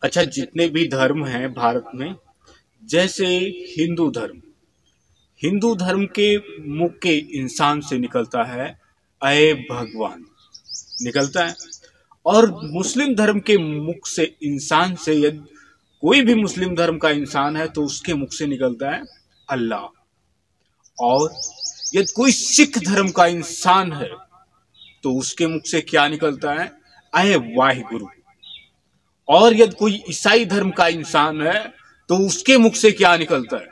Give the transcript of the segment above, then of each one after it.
अच्छा, जितने भी धर्म हैं भारत में, जैसे हिंदू धर्म हिंदू धर्म के मुख के इंसान से निकलता है अय भगवान, निकलता है। और मुस्लिम धर्म के मुख से इंसान से, यदि कोई भी मुस्लिम धर्म का इंसान है तो उसके मुख से निकलता है अल्लाह। और यदि कोई सिख धर्म का इंसान है तो उसके मुख से क्या निकलता है? अय वाहिगुरु। और यदि कोई ईसाई धर्म का इंसान है तो उसके मुख से क्या निकलता है?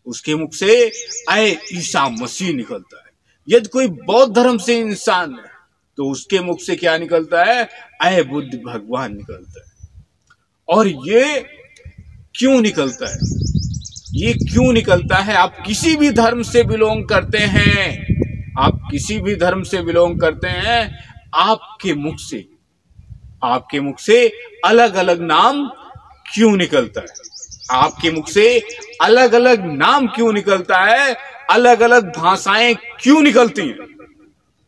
उसके मुख से अय ईसा मसीह निकलता है। यदि कोई बौद्ध धर्म से इंसान है तो उसके मुख से क्या निकलता है? अय बुद्ध भगवान निकलता है। और ये क्यों निकलता है? ये क्यों निकलता है? आप किसी भी धर्म से बिलोंग करते हैं, आप किसी भी धर्म से बिलोंग करते हैं, आपके मुख से अलग अलग नाम क्यों निकलता है? आपके मुख से अलग अलग नाम क्यों निकलता है? अलग अलग भाषाएं क्यों निकलती हैं?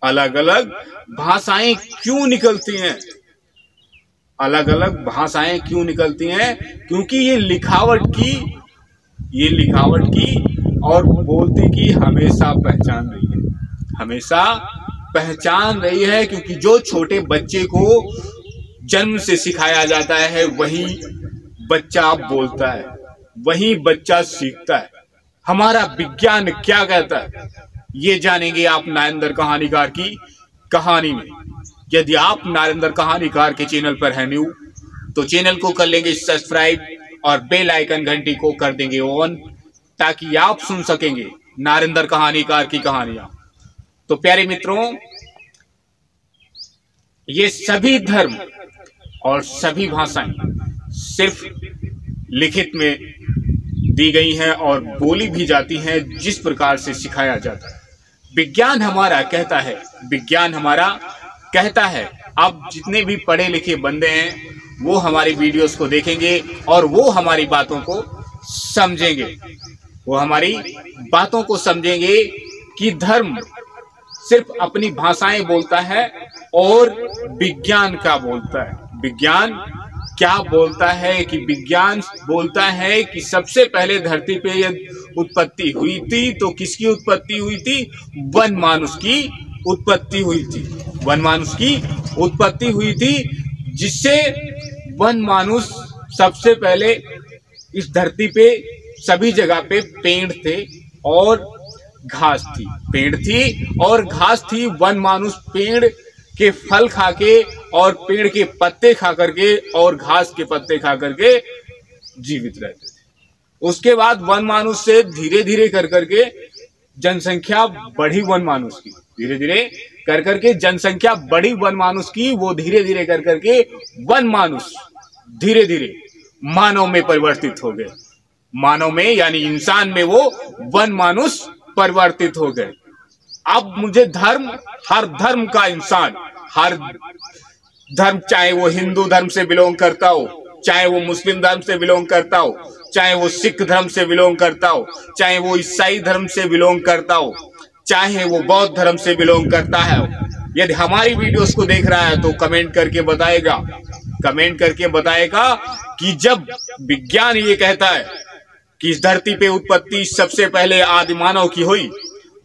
अलग अलग भाषाएं क्यों निकलती हैं? अलग अलग भाषाएं क्यों निकलती हैं? क्योंकि ये लिखावट की और बोलती की हमेशा पहचान रही है, हमेशा पहचान रही है। क्योंकि जो छोटे बच्चे को जन्म से सिखाया जाता है वही बच्चा बोलता है, वही बच्चा सीखता है। हमारा विज्ञान क्या कहता है ये जानेंगे आप नरेंद्र कहानीकार की कहानी में। यदि आप नरेंद्र कहानीकार के चैनल पर हैं न्यू तो चैनल को कर लेंगे सब्सक्राइब और बेल आइकन घंटी को कर देंगे ऑन, ताकि आप सुन सकेंगे नरेंद्र कहानीकार की कहानियां। तो प्यारे मित्रों, ये सभी धर्म और सभी भाषाएं सिर्फ लिखित में दी गई हैं और बोली भी जाती हैं जिस प्रकार से सिखाया जाता है। विज्ञान हमारा कहता है अब जितने भी पढ़े लिखे बंदे हैं वो हमारी वीडियोस को देखेंगे और वो हमारी बातों को समझेंगे, कि धर्म सिर्फ अपनी भाषाएं बोलता है और विज्ञान क्या बोलता है। विज्ञान क्या बोलता है? कि विज्ञान बोलता है कि सबसे पहले धरती पे यदि उत्पत्ति हुई थी तो किसकी उत्पत्ति हुई थी? वन मानुष की उत्पत्ति हुई थी। वन मानुष की उत्पत्ति हुई थी, जिससे वन मानुष सबसे पहले इस धरती पे सभी जगह पे पेड़ थे और घास थी। पेड़ थी और घास थी। वन मानुष पेड़ के फल खा के और पेड़ के पत्ते खा करके और घास के पत्ते खा करके जीवित रहते थे। उसके बाद वन मानुष से धीरे धीरे कर करके जनसंख्या बढ़ी वन मानुष की, धीरे धीरे कर करके जनसंख्या बढ़ी वन मानुष की। वो धीरे धीरे कर करके वन मानुष धीरे धीरे मानव में परिवर्तित हो गए। मानव में यानी इंसान में वो वन मानुष परिवर्तित हो गए। अब मुझे हर धर्म का इंसान, हर धर्म, चाहे वो हिंदू धर्म से बिलोंग करता हो, चाहे वो मुस्लिम धर्म से बिलोंग करता हो, चाहे वो सिख धर्म से बिलोंग करता हो, चाहे वो ईसाई धर्म से बिलोंग करता हो, चाहे वो बौद्ध धर्म से बिलोंग करता है, यदि हमारी वीडियोस को देख रहा है तो कमेंट करके बताएगा कि जब विज्ञान ये कहता है कि इस धरती पे उत्पत्ति सबसे पहले आदि मानव की हुई,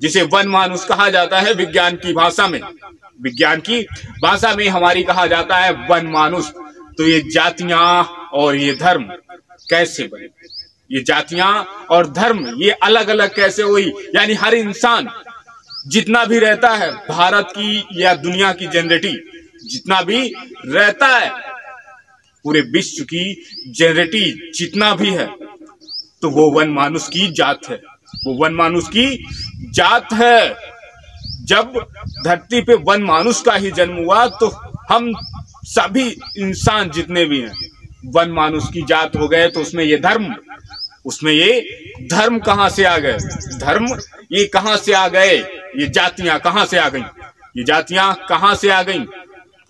जिसे वन मानुष कहा जाता है विज्ञान की भाषा में हमारी कहा जाता है वन मानुष, तो ये जातियां और ये धर्म कैसे बने? ये जातियां और धर्म ये अलग अलग कैसे हुई? यानी हर इंसान जितना भी रहता है, भारत की या दुनिया की जनरेटी जितना भी रहता है, पूरे विश्व की जनरेटी जितना भी है, तो वो वन मानुष की जात है, वो वन मानुष की जात है। जब धरती पे वन मानुष का ही जन्म हुआ तो हम सभी इंसान जितने भी हैं वन मानुष की जात हो गए। तो उसमें ये धर्म कहां से आ गए? धर्म ये कहां से आ गए? ये जातियां कहां से आ गई?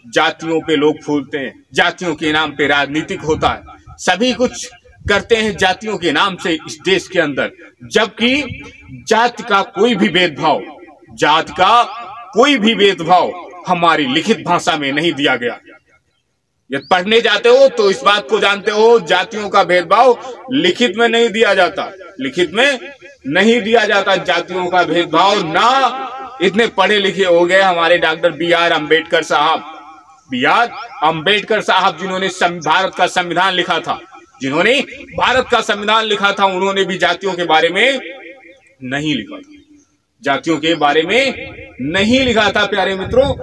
जातियों पे लोग फूलते हैं, जातियों के नाम पे राजनीतिक होता है, सभी कुछ करते हैं जातियों के नाम से इस देश के अंदर, जबकि जात का कोई भी भेदभाव हमारी लिखित भाषा में नहीं दिया गया। यदि पढ़ने जाते हो तो इस बात को जानते हो, जातियों का भेदभाव लिखित में नहीं दिया जाता, लिखित में नहीं दिया जाता जातियों का भेदभाव। ना इतने पढ़े लिखे हो गए हमारे डॉक्टर B.R. अम्बेडकर साहब, B.R. अम्बेडकर साहब जिन्होंने भारत का संविधान लिखा था, जिन्होंने भारत का संविधान लिखा था, उन्होंने भी जातियों के बारे में नहीं लिखा था, जातियों के बारे में नहीं लिखा था। प्यारे मित्रों,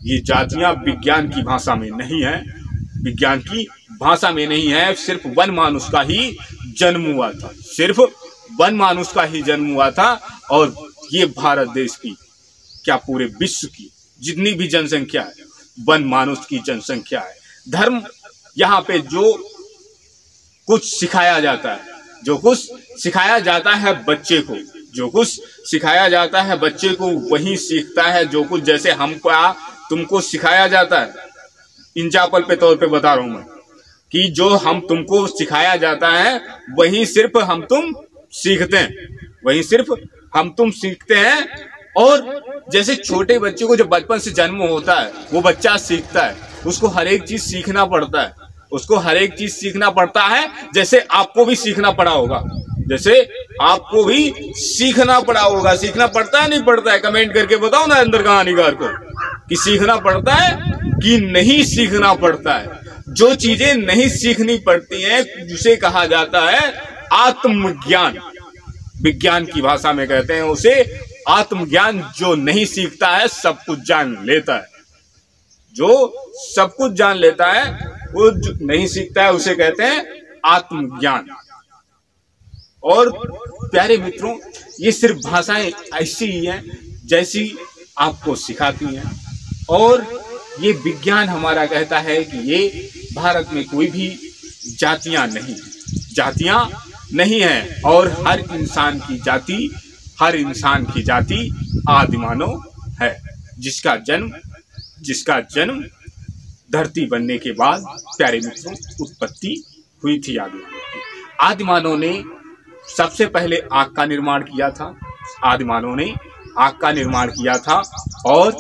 ये जातियां विज्ञान की भाषा में नहीं है, विज्ञान की भाषा में नहीं है। सिर्फ वन मानुष का ही जन्म हुआ था, सिर्फ वन मानुष का ही जन्म हुआ था। और ये भारत देश की क्या पूरे विश्व की जितनी भी जनसंख्या है, वन मानुष की जनसंख्या है। धर्म यहाँ पे जो कुछ सिखाया जाता है, जो कुछ सिखाया जाता है बच्चे को, जो कुछ सिखाया जाता है बच्चे को वही सीखता है। जो कुछ जैसे हमको तुमको सिखाया जाता है, एग्जाम्पल पे तौर पे बता रहा हूं मैं, कि जो हम तुमको सिखाया जाता है वही सिर्फ हम तुम सीखते हैं, वही सिर्फ हम तुम सीखते हैं। और जैसे छोटे बच्चे को जब बचपन से जन्म होता है, वो बच्चा सीखता है, उसको हर एक चीज सीखना पड़ता है, उसको हर एक चीज सीखना पड़ता है। जैसे आपको भी सीखना पड़ा होगा, जैसे आपको भी सीखना पड़ा होगा। सीखना पड़ता है नहीं पड़ता है? कमेंट करके बताओ ना अंदर कहानीकार को कि सीखना पड़ता है कि नहीं सीखना पड़ता है। जो चीजें नहीं सीखनी पड़ती हैं उसे कहा जाता है आत्मज्ञान, विज्ञान की भाषा में कहते हैं उसे आत्मज्ञान। जो नहीं सीखता है सब कुछ जान लेता है, जो सब कुछ जान लेता है वो जो नहीं सीखता है उसे कहते हैं आत्मज्ञान। और प्यारे मित्रों, ये सिर्फ भाषाएं ऐसी ही हैं जैसी आपको सिखाती हैं। और ये विज्ञान हमारा कहता है कि ये भारत में कोई भी जातियां नहीं है। और हर इंसान की जाति आदिमानव है, जिसका जन्म धरती बनने के बाद प्यारे मित्रों उत्पत्ति हुई थी आदिमानव ने सबसे पहले आग का निर्माण किया था। आदिमानव ने आग का निर्माण किया था और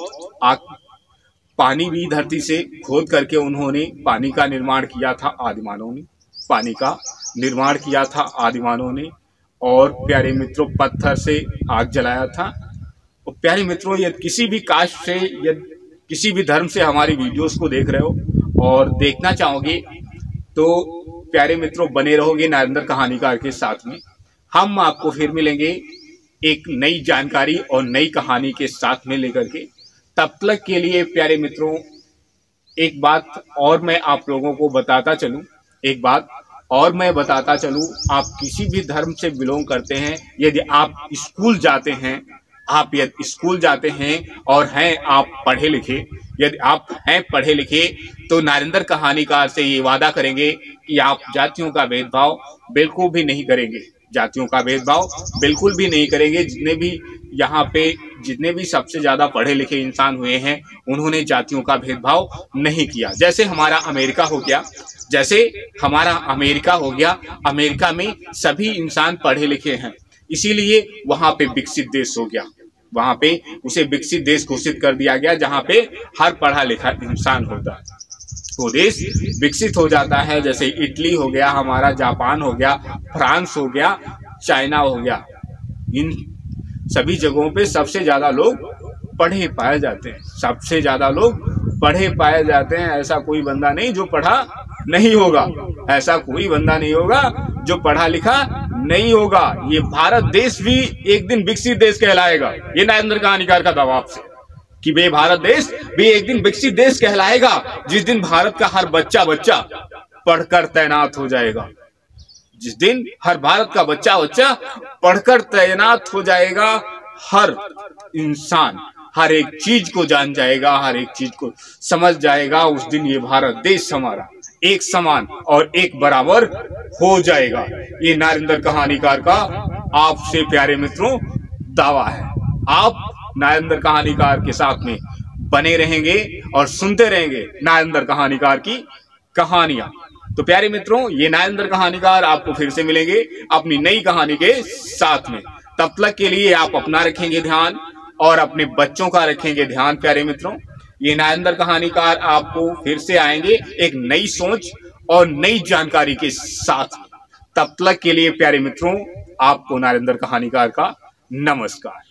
पानी भी धरती से खोद करके उन्होंने पानी का निर्माण किया था। आदिमानव ने पानी का निर्माण किया था आदिमानव ने। और प्यारे मित्रों पत्थर से आग जलाया था। और प्यारे मित्रों, यदि किसी भी कास्ट से या किसी भी धर्म से हमारी वीडियोस को देख रहे हो और देखना चाहोगे तो प्यारे मित्रों बने रहोगे नरेंद्र कहानीकार के साथ में। हम आपको फिर मिलेंगे एक नई जानकारी और नई कहानी के साथ में लेकर के। तब तक के लिए प्यारे मित्रों एक बात और मैं आप लोगों को बताता चलूं, आप किसी भी धर्म से बिलोंग करते हैं, यदि आप स्कूल जाते हैं और हैं आप पढ़े लिखे, यदि आप हैं पढ़े लिखे तो नरेंद्र कहानीकार से ये वादा करेंगे कि आप जातियों का भेदभाव बिल्कुल भी नहीं करेंगे, जितने भी सबसे ज्यादा पढ़े लिखे इंसान हुए हैं उन्होंने जातियों का भेदभाव नहीं किया। जैसे हमारा अमेरिका हो गया, अमेरिका में सभी इंसान पढ़े लिखे हैं, इसीलिए वहां पे विकसित देश हो गया, वहां पे उसे विकसित देश घोषित कर दिया गया जहां पे हर पढ़ा लिखा इंसान होता है, वो देश विकसित हो जाता है। जैसे इटली हो गया हमारा, जापान हो गया, फ्रांस हो गया, चाइना हो गया, इन सभी जगहों पे सबसे ज्यादा लोग पढ़े पाए जाते हैं, सबसे ज्यादा लोग पढ़े पाए जाते हैं। ऐसा कोई बंदा नहीं जो पढ़ा नहीं होगा, ऐसा कोई बंदा नहीं होगा जो पढ़ा लिखा नहीं होगा। ये भारत देश भी एक दिन विकसित देश कहलाएगा, ये नरेंद्र कहानीकार का दावा आपसे कि वे भारत देश भी एक दिन विकसित देश कहलाएगा, जिस दिन भारत का हर बच्चा पढ़कर तैनात हो जाएगा, जिस दिन हर भारत का बच्चा पढ़कर तैनात हो जाएगा। हर इंसान हर एक चीज को जान जाएगा, हर एक चीज को समझ जाएगा। उस दिन ये भारत देश हमारा एक समान और एक बराबर हो जाएगा। ये नरेंद्र कहानीकार का आपसे प्यारे मित्रों दावा है। आप नरेंद्र कहानीकार के साथ में बने रहेंगे और सुनते रहेंगे नरेंद्र कहानीकार की कहानियां। तो प्यारे मित्रों, ये नरेंद्र कहानीकार आपको फिर से मिलेंगे अपनी नई कहानी के साथ में। तब तक के लिए आप अपना रखेंगे ध्यान और अपने बच्चों का रखेंगे ध्यान। प्यारे मित्रों, ये नरेंद्र कहानीकार आपको फिर से आएंगे एक नई सोच और नई जानकारी के साथ। तब तक के लिए प्यारे मित्रों, आपको नरेंद्र कहानीकार का नमस्कार।